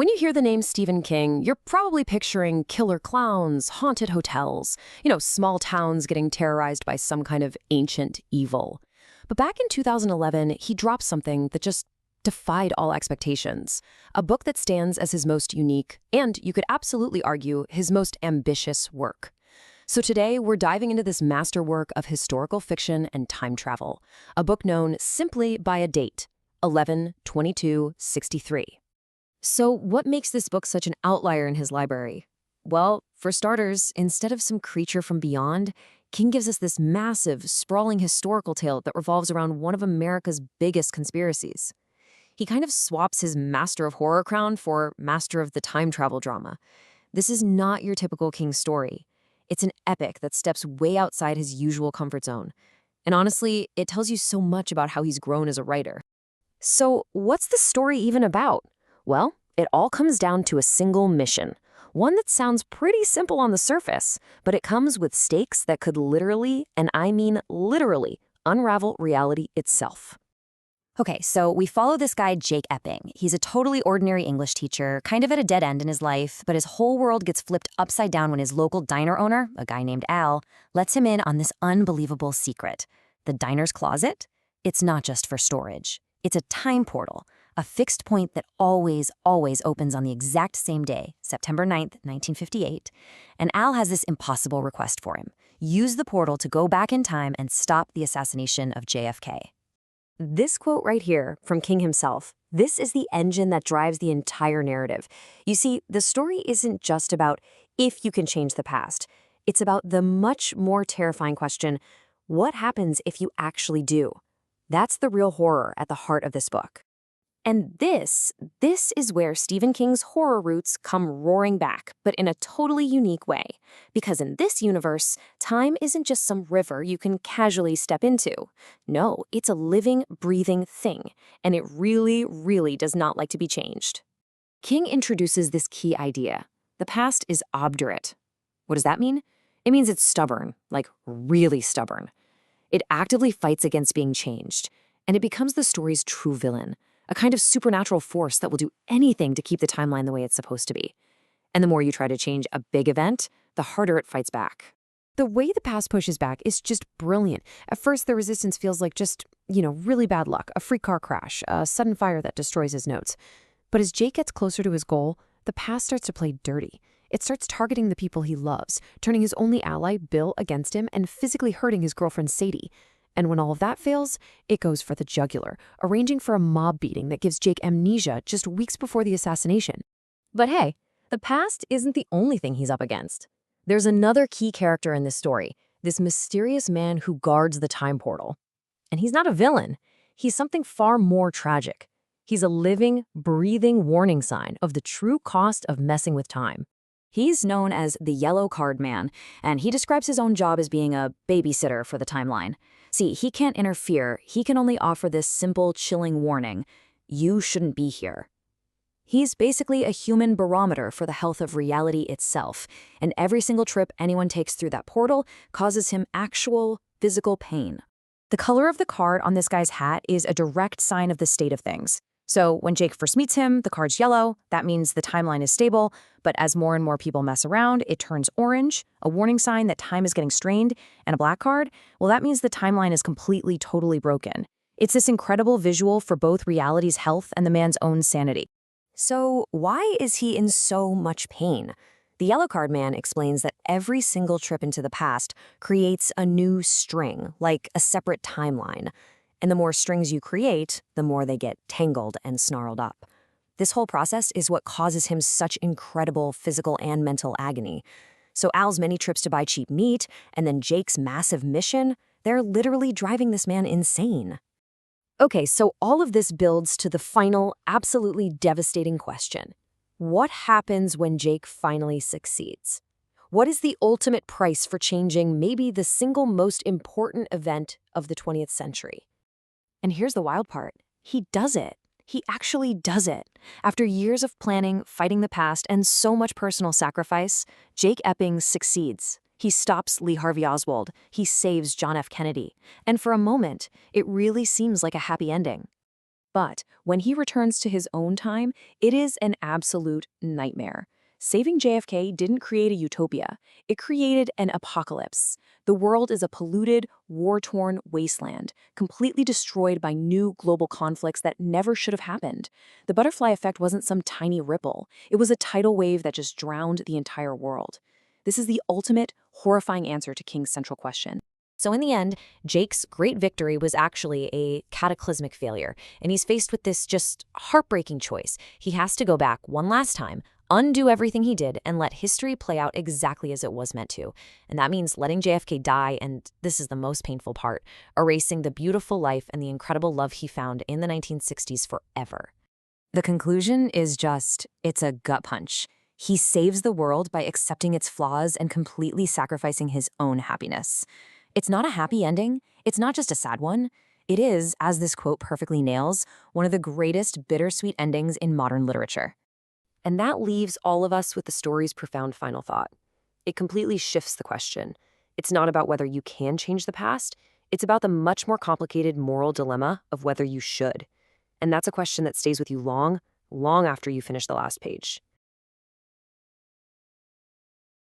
When you hear the name Stephen King, you're probably picturing killer clowns, haunted hotels, small towns getting terrorized by some kind of ancient evil. But back in 2011, he dropped something that just defied all expectations. A book that stands as his most unique, and you could absolutely argue, his most ambitious work. So today, we're diving into this masterwork of historical fiction and time travel, a book known simply by a date, 11/22/63. So what makes this book such an outlier in his library? Well, for starters, instead of some creature from beyond, King gives us this massive, sprawling historical tale that revolves around one of America's biggest conspiracies. He kind of swaps his master of horror crown for master of the time travel drama. This is not your typical King story. It's an epic that steps way outside his usual comfort zone. And honestly, it tells you so much about how he's grown as a writer. So what's the story even about? Well, it all comes down to a single mission. One that sounds pretty simple on the surface, but it comes with stakes that could literally, and I mean literally, unravel reality itself. Okay, so we follow this guy, Jake Epping. He's a totally ordinary English teacher, kind of at a dead end in his life, but his whole world gets flipped upside down when his local diner owner, a guy named Al, lets him in on this unbelievable secret. The diner's closet? It's not just for storage. It's a time portal, a fixed point that always opens on the exact same day, September 9th, 1958, and Al has this impossible request for him. Use the portal to go back in time and stop the assassination of JFK. This quote right here from King himself, this is the engine that drives the entire narrative. You see, the story isn't just about if you can change the past. It's about the much more terrifying question, what happens if you actually do? That's the real horror at the heart of this book. And this is where Stephen King's horror roots come roaring back, but in a totally unique way. Because in this universe, time isn't just some river you can casually step into. No, it's a living, breathing thing, and it really does not like to be changed. King introduces this key idea. The past is obdurate. What does that mean? It means it's stubborn, like really stubborn. It actively fights against being changed, and it becomes the story's true villain. A kind of supernatural force that will do anything to keep the timeline the way it's supposed to be. And the more you try to change a big event, the harder it fights back. The way the past pushes back is just brilliant. At first, the resistance feels like just, really bad luck, a freak car crash, a sudden fire that destroys his notes. But as Jake gets closer to his goal, the past starts to play dirty. It starts targeting the people he loves, turning his only ally, Bill, against him and physically hurting his girlfriend, Sadie. And when all of that fails, it goes for the jugular, arranging for a mob beating that gives Jake amnesia just weeks before the assassination. But hey, the past isn't the only thing he's up against. There's another key character in this story, this mysterious man who guards the time portal. And he's not a villain. He's something far more tragic. He's a living, breathing warning sign of the true cost of messing with time. He's known as the Yellow Card Man, and he describes his own job as being a babysitter for the timeline. See, he can't interfere. He can only offer this simple, chilling warning. You shouldn't be here. He's basically a human barometer for the health of reality itself, and every single trip anyone takes through that portal causes him actual, physical pain. The color of the card on this guy's hat is a direct sign of the state of things. So when Jake first meets him, the card's yellow. That means the timeline is stable. But as more and more people mess around, it turns orange, a warning sign that time is getting strained. And a black card, well, that means the timeline is completely, totally broken. It's this incredible visual for both reality's health and the man's own sanity. So why is he in so much pain? The Yellow Card Man explains that every single trip into the past creates a new string, like a separate timeline. And the more strings you create, the more they get tangled and snarled up. This whole process is what causes him such incredible physical and mental agony. So Al's many trips to buy cheap meat, and then Jake's massive mission, they're literally driving this man insane. Okay, so all of this builds to the final, absolutely devastating question. What happens when Jake finally succeeds? What is the ultimate price for changing maybe the single most important event of the 20th century? And here's the wild part. He does it. He actually does it. After years of planning, fighting the past, and so much personal sacrifice, Jake Epping succeeds. He stops Lee Harvey Oswald. He saves John F. Kennedy. And for a moment, it really seems like a happy ending. But when he returns to his own time, it is an absolute nightmare. Saving JFK didn't create a utopia. It created an apocalypse. The world is a polluted, war-torn wasteland, completely destroyed by new global conflicts that never should have happened. The butterfly effect wasn't some tiny ripple. It was a tidal wave that just drowned the entire world. This is the ultimate, horrifying answer to King's central question. So in the end, Jake's great victory was actually a cataclysmic failure, and he's faced with this just heartbreaking choice. He has to go back one last time, undo everything he did, and let history play out exactly as it was meant to. And that means letting JFK die, and this is the most painful part, erasing the beautiful life and the incredible love he found in the 1960s forever. The conclusion is it's a gut punch. He saves the world by accepting its flaws and completely sacrificing his own happiness. It's not a happy ending. It's not just a sad one. It is, as this quote perfectly nails, one of the greatest bittersweet endings in modern literature. And that leaves all of us with the story's profound final thought. It completely shifts the question. It's not about whether you can change the past. It's about the much more complicated moral dilemma of whether you should. And that's a question that stays with you long, long after you finish the last page.